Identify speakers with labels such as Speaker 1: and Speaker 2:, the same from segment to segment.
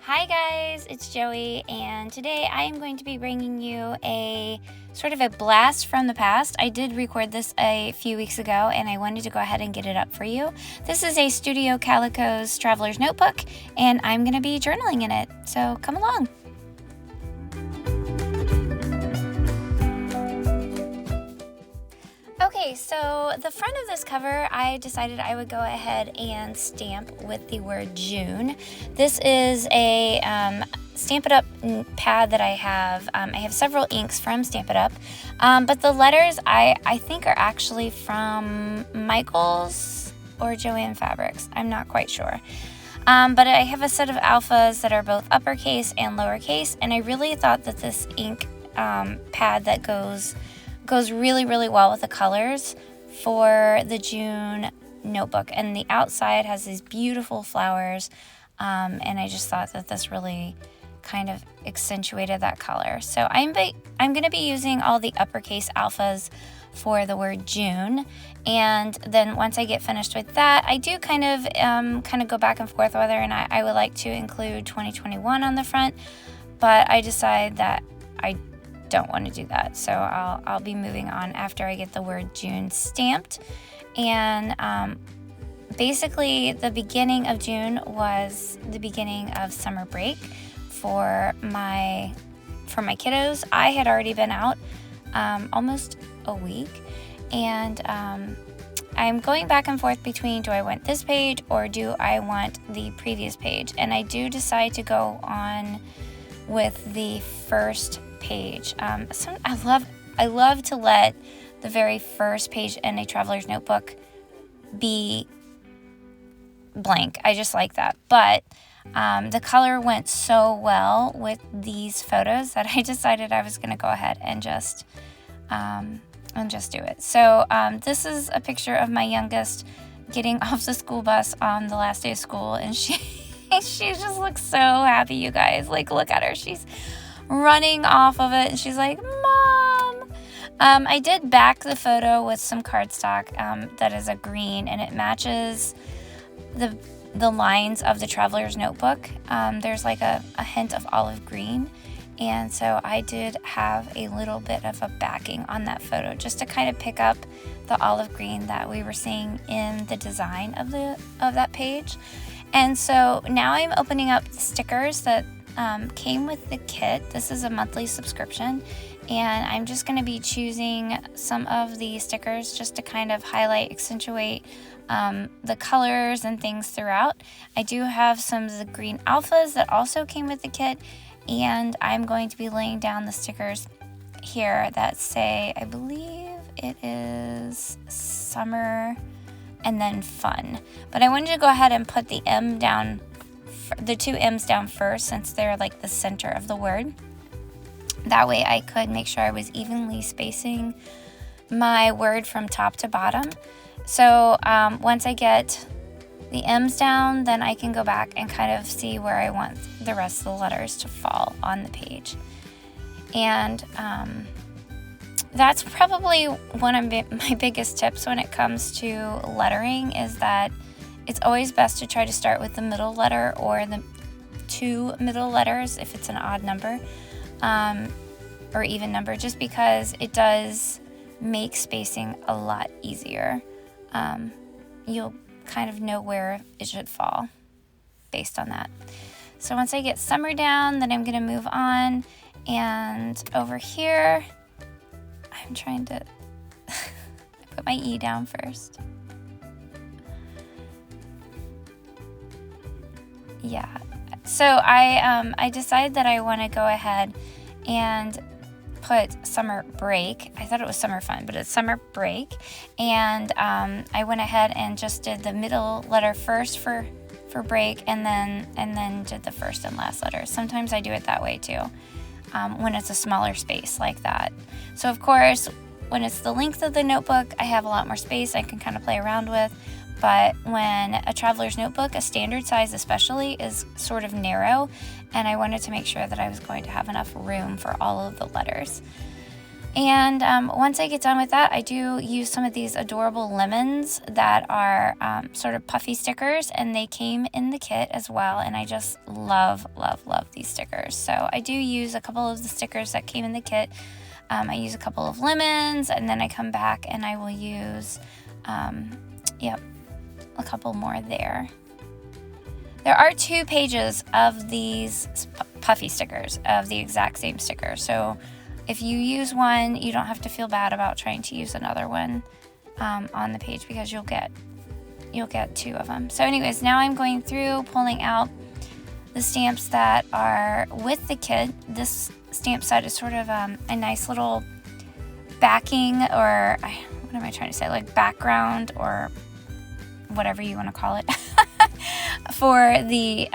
Speaker 1: Hi guys, it's Joey, and today I am going to be bringing you a sort of a blast from the past. I did record this a few weeks ago, and I wanted to go ahead and get it up for you. This is a Studio Calico's Traveler's Notebook, and I'm going to be journaling in it, so come along. Okay, so the front of this cover, I decided I would go ahead and stamp with the word June. This is a Stamp It Up pad that I have. I have several inks from Stamp It Up, but the letters I think are actually from Michaels or Joanne Fabrics. I'm not quite sure. But I have a set of alphas that are both uppercase and lowercase, and I really thought that this ink pad that goes really, really well with the colors for the June notebook. And the outside has these beautiful flowers, and I just thought that this really kind of accentuated that color. So I'm going to be using all the uppercase alphas for the word June, and then once I get finished with that, I do kind of go back and forth whether or not I would like to include 2021 on the front, but I decide that I don't want to do that, so I'll be moving on after I get the word June stamped. And basically the beginning of June was the beginning of summer break for my kiddos. I had already been out almost a week, and I'm going back and forth between, do I want this page or do I want the previous page? And I do decide to go on with the first page. I love to let the very first page in a traveler's notebook be blank. I just like that. But the color went so well with these photos that I decided I was going to go ahead and just do it. So this is a picture of my youngest getting off the school bus on the last day of school, and she just looks so happy, you guys. Like, look at her. She's running off of it, and she's like, Mom! I did back the photo with some cardstock that is a green, and it matches the lines of the traveler's notebook. There's like a hint of olive green, and so I did have a little bit of a backing on that photo just to kind of pick up the olive green that we were seeing in the design of that page. And so now I'm opening up the stickers that came with the kit. This is a monthly subscription, and I'm just going to be choosing some of the stickers just to kind of highlight, accentuate the colors and things throughout. I do have some of the green alphas that also came with the kit, and I'm going to be laying down the stickers here that say, I believe it is summer and then fun. But I wanted to go ahead and put the M down, the two M's down first, since they're like the center of the word. That way I could make sure I was evenly spacing my word from top to bottom. So once I get the M's down, then I can go back and kind of see where I want the rest of the letters to fall on the page. And that's probably one of my biggest tips when it comes to lettering, is that it's always best to try to start with the middle letter or the two middle letters if it's an odd number or even number, just because it does make spacing a lot easier. You'll kind of know where it should fall based on that. So once I get summer down, then I'm going to move on, and over here I'm trying to put my E down first. Yeah, so I decided that I want to go ahead and put summer break. I thought it was summer fun, but it's summer break. And I went ahead and just did the middle letter first for break, and then did the first and last letter. Sometimes I do it that way too, when it's a smaller space like that. So of course, when it's the length of the notebook, I have a lot more space I can kind of play around with. But when a traveler's notebook, a standard size especially, is sort of narrow, and I wanted to make sure that I was going to have enough room for all of the letters. And once I get done with that, I do use some of these adorable lemons that are sort of puffy stickers, and they came in the kit as well, and I just love, love, love these stickers. So I do use a couple of the stickers that came in the kit. I use a couple of lemons, and then I come back and I will use, a couple more there. There are 2 pages of these puffy stickers, of the exact same sticker. So if you use one, you don't have to feel bad about trying to use another one on the page, because you'll get 2 of them. So anyways, now I'm going through pulling out the stamps that are with the kit. This stamp set is sort of a nice little backing, or what am I trying to say, like background or whatever you want to call it for the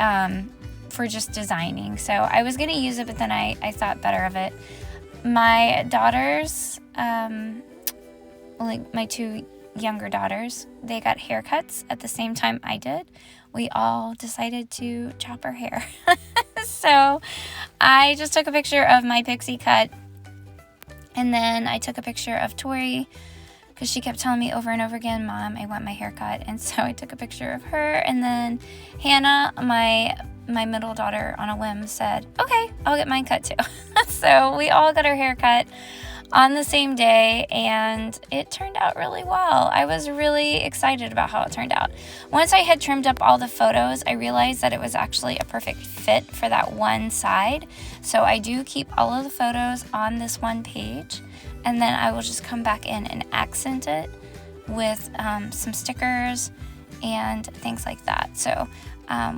Speaker 1: for just designing. So I was going to use it, but then I thought better of it. My daughters, like my 2 younger daughters, they got haircuts at the same time I did. We all decided to chop our hair. So I just took a picture of my pixie cut, and then I took a picture of Tori, because she kept telling me over and over again, Mom, I want my hair cut. And so I took a picture of her, and then Hannah, my middle daughter, on a whim said, okay, I'll get mine cut too. So we all got our hair cut on the same day, and it turned out really well. I was really excited about how it turned out. Once I had trimmed up all the photos, I realized that it was actually a perfect fit for that one side. So I do keep all of the photos on this one page, and then I will just come back in and accent it with some stickers and things like that. So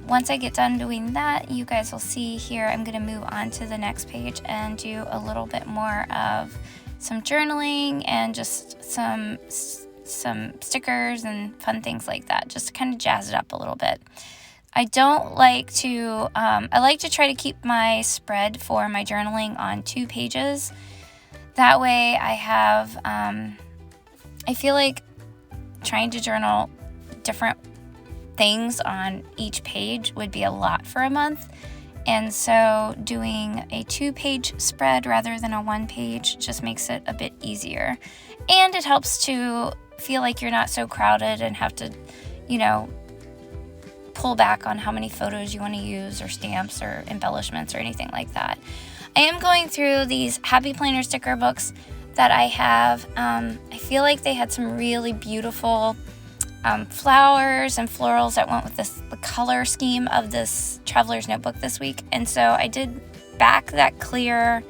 Speaker 1: once I get done doing that, you guys will see here, I'm going to move on to the next page and do a little bit more of some journaling and just some stickers and fun things like that, just to kind of jazz it up a little bit. I don't like to, I like to try to keep my spread for my journaling on 2 pages. That way I have, I feel like trying to journal different things on each page would be a lot for a month. And so doing a 2-page spread rather than a 1-page just makes it a bit easier. And it helps to feel like you're not so crowded and have to, pull back on how many photos you want to use, or stamps or embellishments or anything like that. I am going through these Happy Planner sticker books that I have. I feel like they had some really beautiful flowers and florals that went with the color scheme of this Traveler's Notebook this week. And so I did back that clear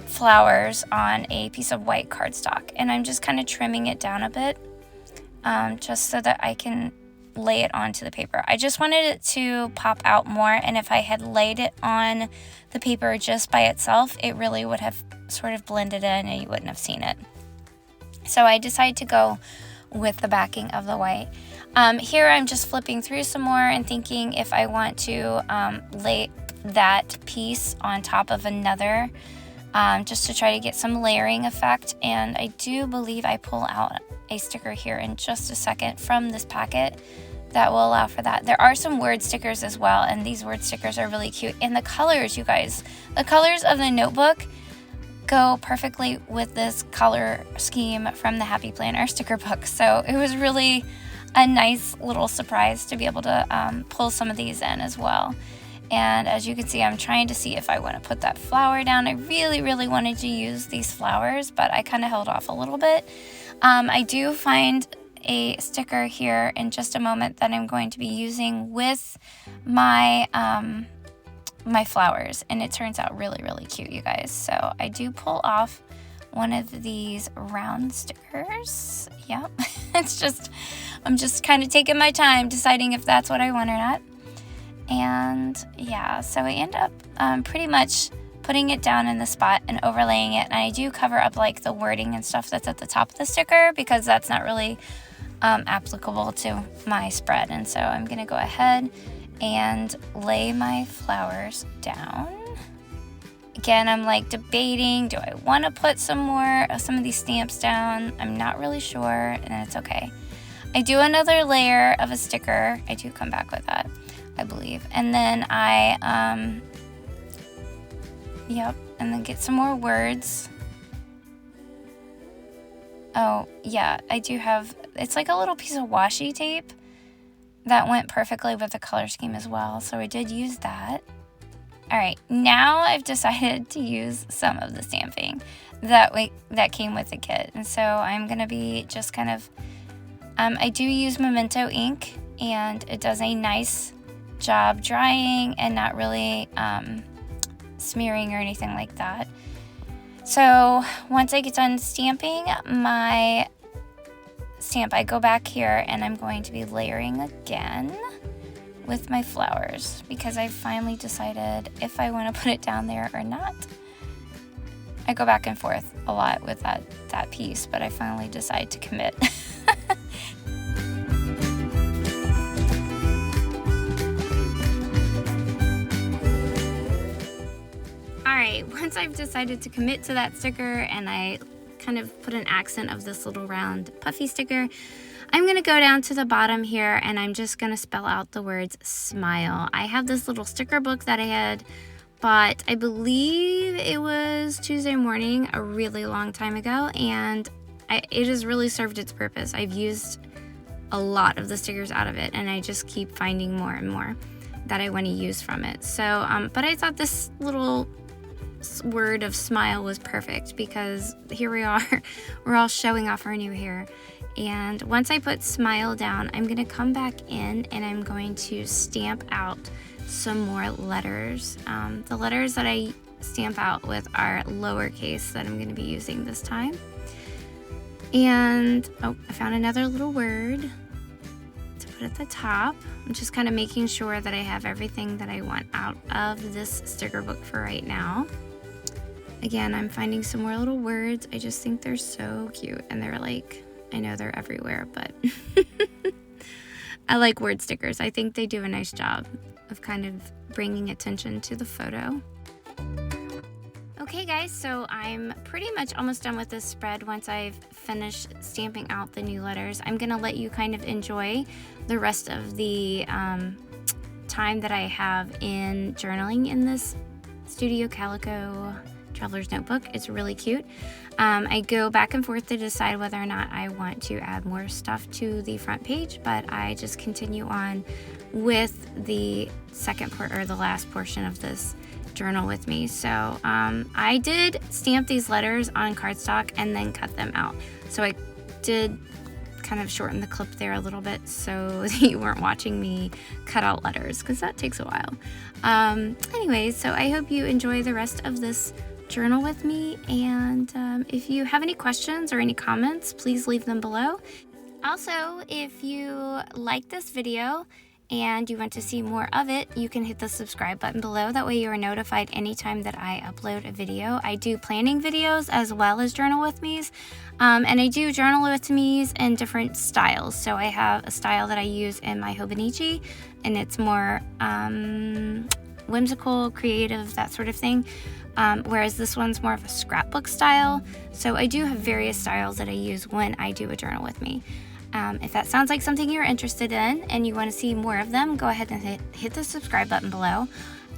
Speaker 1: flowers on a piece of white cardstock, and I'm just kind of trimming it down a bit just so that I can lay it onto the paper. I just wanted it to pop out more, and if I had laid it on the paper just by itself, it really would have sort of blended in and you wouldn't have seen it. So I decided to go with the backing of the white. Here I'm just flipping through some more and thinking if I want to lay that piece on top of another, just to try to get some layering effect. And I do believe I pull out a sticker here in just a second from this packet that will allow for that. There are some word stickers as well, and these word stickers are really cute. And the colors, you guys, the colors of the notebook go perfectly with this color scheme from the Happy Planner sticker book. So it was really a nice little surprise to be able to pull some of these in as well. And as you can see, I'm trying to see if I want to put that flower down. I really, really wanted to use these flowers, but I kind of held off a little bit. I do find a sticker here in just a moment that I'm going to be using with my my flowers, and it turns out really, really cute, you guys. So I do pull off one of these round stickers. Yep. I'm just kind of taking my time deciding if that's what I want or not. And yeah, so I end up pretty much putting it down in the spot and overlaying it. And I do cover up like the wording and stuff that's at the top of the sticker, because that's not really applicable to my spread. And so I'm gonna go ahead and lay my flowers down. Again, I'm like debating, do I want to put some of these stamps down? I'm not really sure, and it's okay. I do another layer of a sticker. I do come back with that, I believe. And then I, and then get some more words Oh, yeah, I do have, it's like a little piece of washi tape that went perfectly with the color scheme as well, so I did use that. All right, now I've decided to use some of the stamping that came with the kit, and so I'm gonna be just kind of, I do use Memento ink, and it does a nice job drying and not really smearing or anything like that. So once I get done stamping my stamp, I go back here and I'm going to be layering again with my flowers because I finally decided if I want to put it down there or not. I go back and forth a lot with that piece, but I finally decide to commit. Alright, once I've decided to commit to that sticker and I kind of put an accent of this little round puffy sticker, I'm going to go down to the bottom here and I'm just going to spell out the words smile. I have this little sticker book that I had bought, I believe it was Tuesday morning, a really long time ago, and it has really served its purpose. I've used a lot of the stickers out of it and I just keep finding more and more that I want to use from it. So, but I thought this little word of smile was perfect because here we are, we're all showing off our new hair. And once I put smile down, I'm gonna come back in and I'm going to stamp out some more letters. The letters that I stamp out with are lowercase that I'm gonna be using this time. And, oh, I found another little word to put at the top. I'm just kind of making sure that I have everything that I want out of this sticker book for right now. Again, I'm finding some more little words. I just think they're so cute, and they're like, I know they're everywhere, but I like word stickers. I think they do a nice job of kind of bringing attention to the photo. Okay guys, so I'm pretty much almost done with this spread. Once I've finished stamping out the new letters, I'm gonna let you kind of enjoy the rest of the time that I have in journaling in this Studio Calico Traveler's Notebook. It's really cute. I go back and forth to decide whether or not I want to add more stuff to the front page, but I just continue on with the the last portion of this journal with me. So I did stamp these letters on cardstock and then cut them out. So I did kind of shorten the clip there a little bit so that you weren't watching me cut out letters because that takes a while. Anyways, so I hope you enjoy the rest of this journal with me, and if you have any questions or any comments, please leave them below. Also, if you like this video and you want to see more of it, you can hit the subscribe button below. That way you are notified anytime that I upload a video. I do planning videos as well as journal with me's, and I do journal with me's in different styles. So I have a style that I use in my Hobonichi, and it's more whimsical, creative, that sort of thing. Whereas this one's more of a scrapbook style. So I do have various styles that I use when I do a journal with me. If that sounds like something you're interested in and you want to see more of them, go ahead and hit the subscribe button below.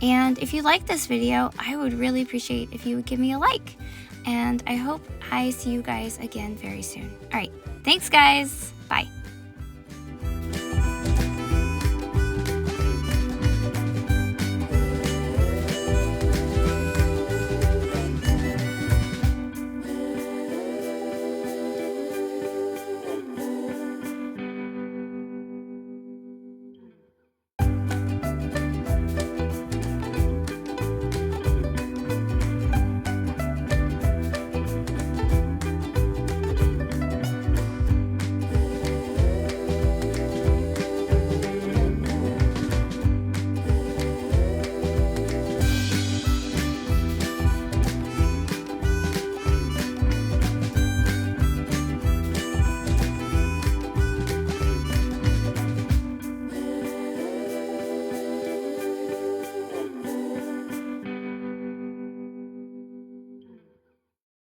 Speaker 1: And if you like this video, I would really appreciate if you would give me a like. And I hope I see you guys again very soon. All right, thanks guys, bye.